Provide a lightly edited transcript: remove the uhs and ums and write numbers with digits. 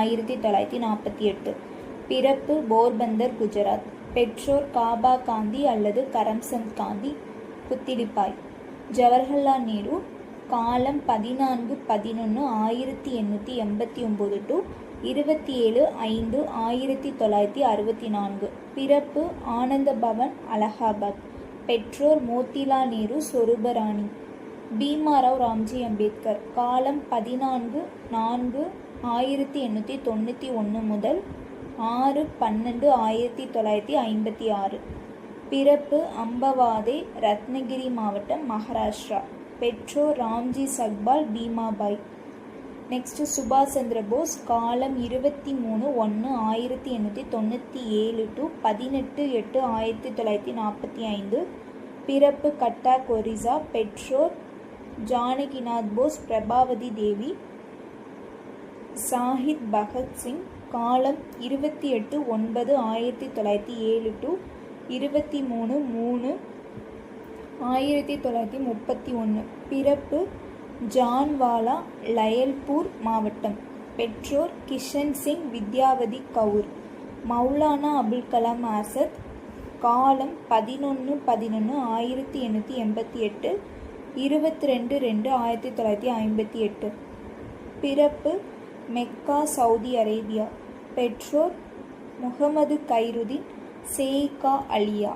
1948. பிறப்பு போர்பந்தர், குஜராத். பெற்றோர் காபா காந்தி அல்லது கரம்சந்த் காந்தி, புத்திலிப்பாய். ஜவஹர்லால் நேரு. காலம் 14/11/1889 to 27/5/1964. பிறப்பு ஆனந்த பவன், அலகாபாத். பெற்றோர் மோத்திலால் நேரு, சொரூபராணி. பீமாராவ் ராம்ஜி அம்பேத்கர். காலம் 14/4/1891 முதல் 6/12/1956. பிறப்பு அம்பவாதே, ரத்னகிரி மாவட்டம், மகாராஷ்டிரா. பெற்றோர் ராம்ஜி சக்பால், பீமாபாய். நெக்ஸ்ட் சுபாஷ் சந்திர போஸ். காலம் 23/1/1897 to 18/8/1945. பிறப்பு கட்டாக், ஒரிசா. பெற்றோர் ஜானகிநாத் போஸ், பிரபாவதி தேவி. ஷாஹித் பகத் சிங். காலம் 28/9/1907 to 23/3/1931. பிறப்பு ஜான்வாலா, லயல்பூர் மாவட்டம். பெற்றோர் கிஷன் சிங், வித்யாவதி கவுர். மௌலானா அபுல் கலாம் ஆசாத். காலம் 11/11/1888, 22/2/1958. பிறப்பு மெக்கா, சவுதி அரேபியா. பெற்றோர் முகமது கைருதீன், சேயிகா அலியா.